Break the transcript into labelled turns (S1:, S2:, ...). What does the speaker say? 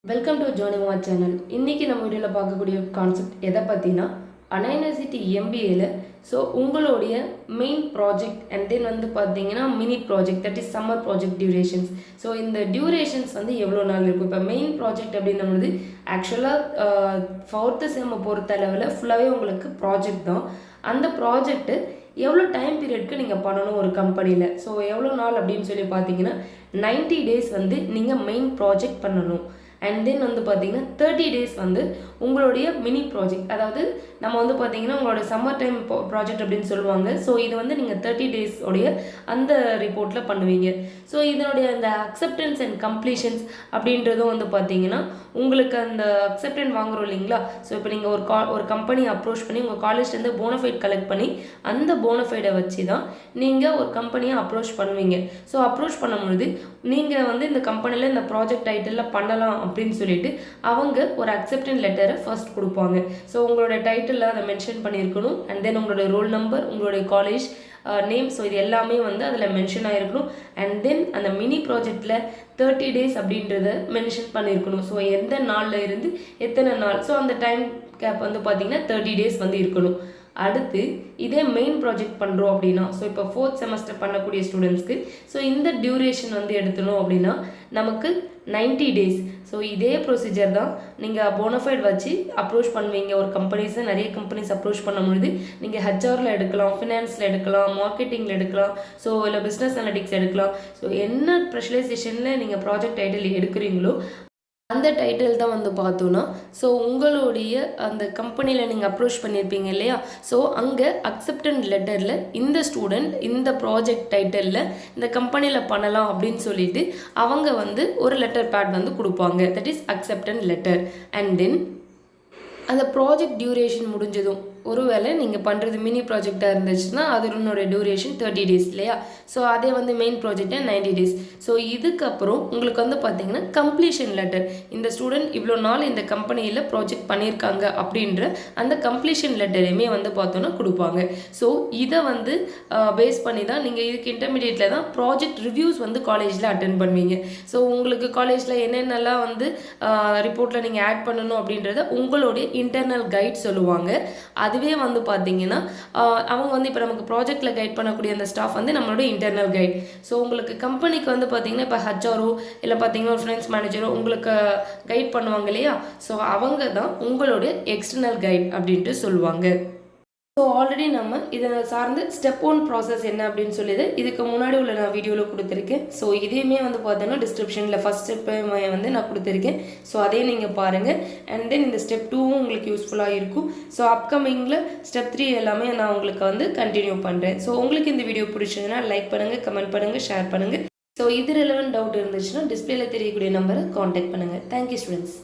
S1: Welcome to ஜோனி வாட் channel. இன்றைக்கி நம்ம வீடியோவில் பார்க்கக்கூடிய கான்செப்ட் எதை பற்றினா அண்ணா யூனிவர்சிட்டி எம்பிஏல ஸோ உங்களுடைய மெயின் ப்ராஜெக்ட் அண்ட் தென் வந்து பார்த்தீங்கன்னா mini project that is summer project durations. So இந்த டியூரேஷன்ஸ் வந்து எவ்வளோ நாள் இருக்கும். இப்போ மெயின் ப்ராஜெக்ட் அப்படின்னும்போது ஆக்சுவலாக 4th செம்மை பொறுத்த அளவில் ஃபுல்லாகவே உங்களுக்கு ப்ராஜெக்ட் தான். அந்த ப்ராஜெக்ட்டு எவ்வளோ டைம் பீரியட்க்கு நீங்கள் பண்ணணும் ஒரு கம்பெனியில். ஸோ எவ்வளோ நாள் அப்படின்னு சொல்லி பார்த்தீங்கன்னா 90 days வந்து நீங்கள் மெயின் ப்ராஜெக்ட் பண்ணணும். அண்ட் தென் வந்து பார்த்தீங்கன்னா 30 days வந்து உங்களுடைய மினி ப்ராஜெக்ட், அதாவது நம்ம வந்து பார்த்தீங்கன்னா உங்களோட சம்மர் டைம் ப்ராஜெக்ட் அப்படின்னு சொல்லுவாங்க. ஸோ இது வந்து நீங்கள் 30 days உடைய அந்த ரிப்போர்ட்டில் பண்ணுவீங்க. ஸோ இதனுடைய அந்த அக்செப்டன்ஸ் அண்ட் கம்ப்ளீஷன்ஸ் அப்படின்றதும் வந்து பார்த்தீங்கன்னா உங்களுக்கு அந்த அக்செப்டன்ஸ் வாங்குறோம் இல்லைங்களா. ஸோ இப்போ நீங்கள் ஒரு கம்பெனி அப்ரோச் பண்ணி உங்கள் காலேஜ்லேருந்து போனஃபைட் கலெக்ட் பண்ணி அந்த போனஃபைடை வச்சு தான் நீங்கள் ஒரு கம்பெனியை அப்ரோச் பண்ணுவீங்க. ஸோ அப்ரோச் பண்ணும்பொழுது நீங்கள் வந்து இந்த கம்பெனியில் இந்த ப்ராஜெக்ட் டைட்டிலில் பண்ணலாம் அப்படின்னு சொல்லிட்டு அவங்க ஒரு அக்செப்டன்ஸ் லெட்டரை ஃபர்ஸ்ட் கொடுப்பாங்க. ஸோ உங்களோட டைட்டிலில் அதை மென்ஷன் பண்ணியிருக்கணும். அண்ட் தென் உங்களோட ரோல் நம்பர், உங்களுடைய காலேஜ் நேம், ஸோ இது எல்லாமே வந்து அதில் மென்ஷன் ஆகிருக்கணும். அண்ட் தென் அந்த மினி ப்ராஜெக்டில் 30 days அப்படின்றத மென்ஷன் பண்ணியிருக்கணும். ஸோ எந்த நாளில் இருந்து எத்தனை நாள், ஸோ அந்த டைம் கேப் வந்து பார்த்தீங்கன்னா 30 days வந்து இருக்கணும். அடுத்து இதே மெயின் ப்ராஜெக்ட் பண்ணுறோம் அப்படின்னா, ஸோ இப்போ 4th செமஸ்டர் பண்ணக்கூடிய ஸ்டூடெண்ட்ஸ்க்கு ஸோ இந்த டியூரேஷன் வந்து எடுத்துனோம் அப்படின்னா நமக்கு 90 days. ஸோ இதே ப்ரொசீஜர் தான் நீங்கள் போனஃபைட் வச்சு அப்ரோச் பண்ணுவீங்க. ஒரு கம்பெனிஸை நிறைய கம்பெனிஸ் அப்ரோச் பண்ணும்பொழுது நீங்கள் ஹெச்ஆரில் எடுக்கலாம், ஃபினான்ஸில் எடுக்கலாம், மார்க்கெட்டிங்கில் எடுக்கலாம், ஸோ இல்லை பிஸ்னஸ் அனலிட்டிக்ஸ் எடுக்கலாம். ஸோ என்ன ஸ்பெஷலைசேஷனில் நீங்கள் ப்ராஜெக்ட் டைட்டில் எடுக்கிறீங்களோ அந்த டைட்டில் தான் வந்து பார்த்தோன்னா ஸோ உங்களுடைய அந்த கம்பெனியில் நீங்கள் அப்ரோச் பண்ணியிருப்பீங்க இல்லையா. ஸோ அங்கே அக்செப்டன்ஸ் லெட்டரில் இந்த ஸ்டூடெண்ட் இந்த ப்ராஜெக்ட் டைட்டிலில் இந்த கம்பெனியில் பண்ணலாம் அப்படின்னு சொல்லிட்டு அவங்க வந்து ஒரு லெட்டர் பேட் வந்து கொடுப்பாங்க. That is acceptance letter. And then அந்த ப்ராஜெக்ட் டியூரேஷன் முடிஞ்சதும், ஒருவேளை நீங்கள் பண்ணுறது மினி ப்ராஜெக்டாக இருந்துச்சுன்னா அதனோட டியூரேஷன் 30 days இல்லையா. ஸோ அதே வந்து மெயின் ப்ராஜெக்டை 90 days. ஸோ இதுக்கப்புறம் உங்களுக்கு வந்து பார்த்தீங்கன்னா கம்ப்ளீஷன் லெட்டர், இந்த ஸ்டூடெண்ட் இவ்வளோ நாள் இந்த கம்பெனியில் ப்ராஜெக்ட் பண்ணியிருக்காங்க அப்படின்ற அந்த கம்ப்ளீஷன் லெட்டரையுமே வந்து பார்த்தோன்னா கொடுப்பாங்க. ஸோ இதை வந்து பேஸ் பண்ணி தான் நீங்கள் இதுக்கு இன்டர்மீடியேட்டில் தான் ப்ராஜெக்ட் ரிவ்யூஸ் வந்து காலேஜில் அட்டென்ட் பண்ணுவீங்க. ஸோ உங்களுக்கு காலேஜில் என்னென்னலாம் வந்து ரிப்போர்ட்டில் நீங்கள் ஆட் பண்ணணும் அப்படின்றத உங்களுடைய இன்டர்னல் கைட் சொல்லுவாங்க. அதுவே வந்து பார்த்தீங்கன்னா அவங்க வந்து இப்போ நமக்கு ப்ராஜெக்டில் கைட் பண்ணக்கூடிய அந்த ஸ்டாஃப் வந்து நம்மளோட இன்டர்னல் கைட். ஸோ உங்களுக்கு கம்பெனிக்கு வந்து பார்த்தீங்கன்னா இப்போ ஹச்ஆரோ இல்லை பார்த்தீங்கன்னா ஒரு ஃபினான்ஸ் மேனேஜரோ உங்களுக்கு கைட் பண்ணுவாங்க இல்லையா. ஸோ அவங்க தான் உங்களுடைய எக்ஸ்டர்னல் கைட் அப்படின்ட்டு சொல்லுவாங்க. ஸோ ஆல்ரெடி நம்ம இதை சார்ந்து ஸ்டெப் 1 ப்ராசஸ் என்ன அப்படின்னு சொல்லிது இதுக்கு முன்னாடி உள்ள நான் வீடியோவில் கொடுத்துருக்கேன். ஸோ இதையுமே வந்து பார்த்தோன்னா டிஸ்கிரிப்ஷனில் ஃபஸ்ட் ஸ்டெப்பை வந்து நான் கொடுத்துருக்கேன். ஸோ அதே நீங்கள் பாருங்கள். அண்ட் தென் இந்த ஸ்டெப் 2வும் உங்களுக்கு யூஸ்ஃபுல்லாக இருக்கும். ஸோ அப்கமிங்கில் ஸ்டெப் 3 எல்லாமே நான் உங்களுக்கு வந்து கண்டினியூ பண்ணுறேன். ஸோ உங்களுக்கு இந்த வீடியோ பிடிச்சதுன்னா லைக் பண்ணுங்கள், கமெண்ட் பண்ணுங்கள், ஷேர் பண்ணுங்கள். ஸோ இது ரெலவெண்ட் டவுட் இருந்துச்சுன்னா டிஸ்பிளேல தெரியக்கூடிய நம்பரை காண்டாக்ட் பண்ணுங்கள். Thank you students.